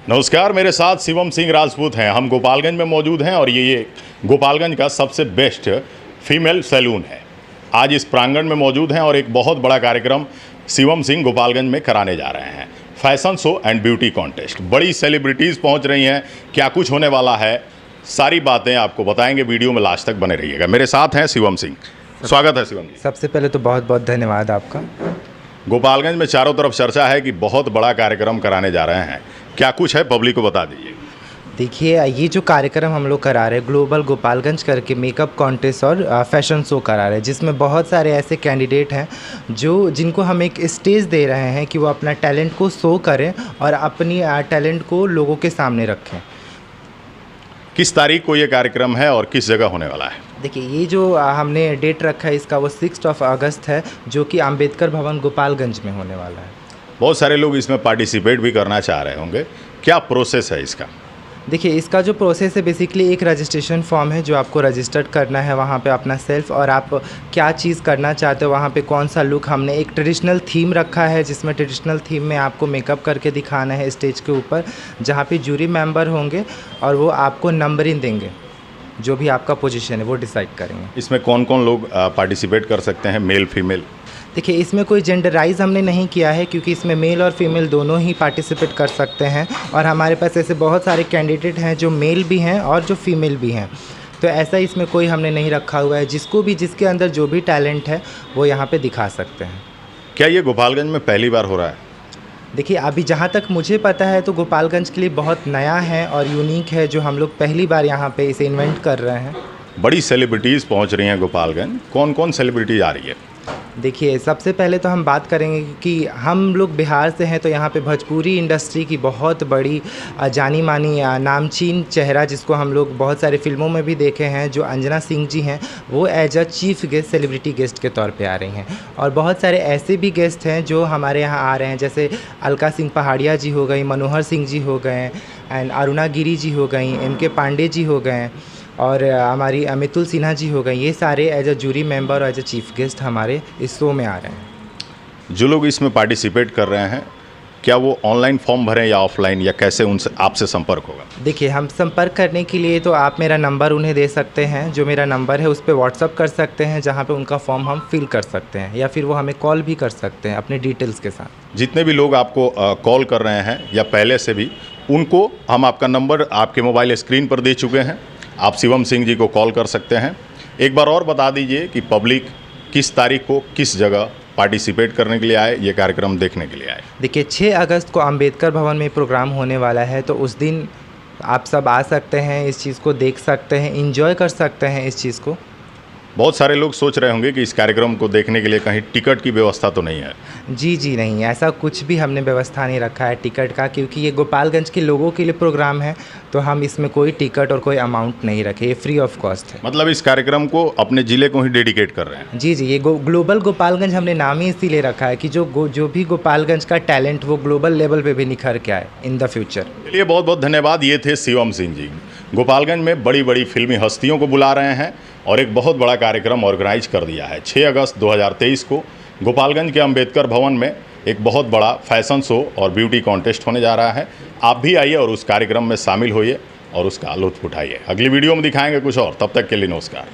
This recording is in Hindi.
नमस्कार, मेरे साथ शिवम सिंह राजपूत हैं। हम गोपालगंज में मौजूद हैं और ये गोपालगंज का सबसे बेस्ट फीमेल सैलून है। आज इस प्रांगण में मौजूद हैं और एक बहुत बड़ा कार्यक्रम शिवम सिंह गोपालगंज में कराने जा रहे हैं। Fashion show and beauty contest. बड़ी सेलिब्रिटीज़ पहुंच रही हैं। क्या कुछ होने वाला है, सारी बातें आपको बताएंगे। वीडियो में लास्ट तक बने रहिएगा। मेरे साथ हैं शिवम सिंह। स्वागत है शिवम जी। सबसे पहले तो बहुत बहुत धन्यवाद आपका। गोपालगंज में चारों तरफ चर्चा है कि बहुत बड़ा कार्यक्रम कराने जा रहे हैं। क्या कुछ है, पब्लिक को बता दीजिए। देखिए, ये जो कार्यक्रम हम लोग करा रहे हैं, ग्लोबल गोपालगंज करके मेकअप कॉन्टेस्ट और फैशन शो करा रहे हैं, जिसमें बहुत सारे ऐसे कैंडिडेट हैं जिनको हम एक स्टेज दे रहे हैं कि वो अपना टैलेंट को शो करें और अपनी टैलेंट को लोगों के सामने रखें। किस तारीख को ये कार्यक्रम है और किस जगह होने वाला है? देखिए, ये जो हमने डेट रखा है इसका, वो 6 अगस्त है, जो कि अंबेडकर भवन गोपालगंज में होने वाला है। बहुत सारे लोग इसमें पार्टिसिपेट भी करना चाह रहे होंगे। क्या प्रोसेस है इसका? देखिए, इसका जो प्रोसेस है, बेसिकली एक रजिस्ट्रेशन फॉर्म है जो आपको रजिस्टर्ड करना है वहाँ पे अपना सेल्फ, और आप क्या चीज़ करना चाहते हो, वहाँ पे कौन सा लुक। हमने एक ट्रेडिशनल थीम रखा है जिसमें ट्रेडिशनल थीम में आपको मेकअप करके दिखाना है स्टेज के ऊपर, जहाँ पे जूरी मेंबर होंगे और वो आपको नंबरिंग देंगे। जो भी आपका पोजीशन है वो डिसाइड करेंगे। इसमें कौन कौन लोग पार्टिसिपेट कर सकते हैं, मेल फीमेल? देखिए, इसमें कोई जेंडराइज हमने नहीं किया है, क्योंकि इसमें मेल और फीमेल दोनों ही पार्टिसिपेट कर सकते हैं। और हमारे पास ऐसे बहुत सारे कैंडिडेट हैं जो मेल भी हैं और जो फीमेल भी हैं, तो ऐसा इसमें कोई हमने नहीं रखा हुआ है। जिसके अंदर जो भी टैलेंट है वो यहाँ पे दिखा सकते हैं। क्या ये गोपालगंज में पहली बार हो रहा है? देखिए, अभी जहाँ तक मुझे पता है तो गोपालगंज के लिए बहुत नया है और यूनिक है, जो हम लोग पहली बार यहाँ पे इसे इन्वेंट कर रहे हैं। बड़ी सेलिब्रिटीज़ पहुँच रही हैं गोपालगंज। कौन कौन सेलिब्रिटी आ रही है? देखिए, सबसे पहले तो हम बात करेंगे कि हम लोग बिहार से हैं, तो यहाँ पे भोजपुरी इंडस्ट्री की बहुत बड़ी जानी मानी नामचीन चेहरा, जिसको हम लोग बहुत सारे फिल्मों में भी देखे हैं, जो अंजना सिंह जी हैं, वो as a chief guest, celebrity guest के तौर पे आ रही हैं। और बहुत सारे ऐसे भी गेस्ट हैं जो हमारे यहाँ आ रहे हैं, जैसे अलका सिंह पहाड़िया जी हो गई, मनोहर सिंह जी हो गए, एंड अरुणा गिरी जी हो गई, MK पांडे जी हो गए, और हमारी मितुल सिन्हा जी हो गई। ये सारे एज अ जूरी मेंबर और एज अ चीफ गेस्ट हमारे इस शो में आ रहे हैं। जो लोग इसमें पार्टिसिपेट कर रहे हैं, क्या वो ऑनलाइन फॉर्म भरें या ऑफलाइन, या कैसे उनसे आपसे संपर्क होगा? देखिए, हम संपर्क करने के लिए तो आप मेरा नंबर उन्हें दे सकते हैं। जो मेरा नंबर है उस पर व्हाट्सअप कर सकते हैं, जहाँ पे उनका फॉर्म हम फिल कर सकते हैं, या फिर वो हमें कॉल भी कर सकते हैं अपने डिटेल्स के साथ। जितने भी लोग आपको कॉल कर रहे हैं या पहले से भी, उनको हम आपका नंबर आपके मोबाइल स्क्रीन पर दे चुके हैं। आप शिवम सिंह जी को कॉल कर सकते हैं। एक बार और बता दीजिए कि पब्लिक किस तारीख को किस जगह पार्टिसिपेट करने के लिए आए, ये कार्यक्रम देखने के लिए आए। देखिए, 6 अगस्त को अंबेडकर भवन में प्रोग्राम होने वाला है, तो उस दिन आप सब आ सकते हैं, इस चीज़ को देख सकते हैं, एंजॉय कर सकते हैं इस चीज़ को। बहुत सारे लोग सोच रहे होंगे कि इस कार्यक्रम को देखने के लिए कहीं टिकट की व्यवस्था तो नहीं है? जी नहीं, ऐसा कुछ भी हमने व्यवस्था नहीं रखा है टिकट का, क्योंकि ये गोपालगंज के लोगों के लिए प्रोग्राम है, तो हम इसमें कोई टिकट और कोई अमाउंट नहीं रखे। ये फ्री ऑफ कॉस्ट है। मतलब इस कार्यक्रम को अपने ज़िले को ही डेडिकेट कर रहे हैं? जी, ये ग्लोबल गोपालगंज हमने नाम ही इसीलिए रखा है कि जो भी गोपालगंज का टैलेंट वो ग्लोबल लेवल पे भी निखर के आए इन द फ्यूचर। चलिए, बहुत बहुत धन्यवाद। ये थे शिवम सिंह जी। गोपालगंज में बड़ी बड़ी फिल्मी हस्तियों को बुला रहे हैं और एक बहुत बड़ा कार्यक्रम ऑर्गेनाइज कर दिया है। 6 अगस्त 2023 को गोपालगंज के अंबेडकर भवन में एक बहुत बड़ा फैशन शो और ब्यूटी कॉन्टेस्ट होने जा रहा है। आप भी आइए और उस कार्यक्रम में शामिल होइए और उसका लुत्फ उठाइए। अगली वीडियो में दिखाएंगे कुछ और। तब तक के लिए नमस्कार।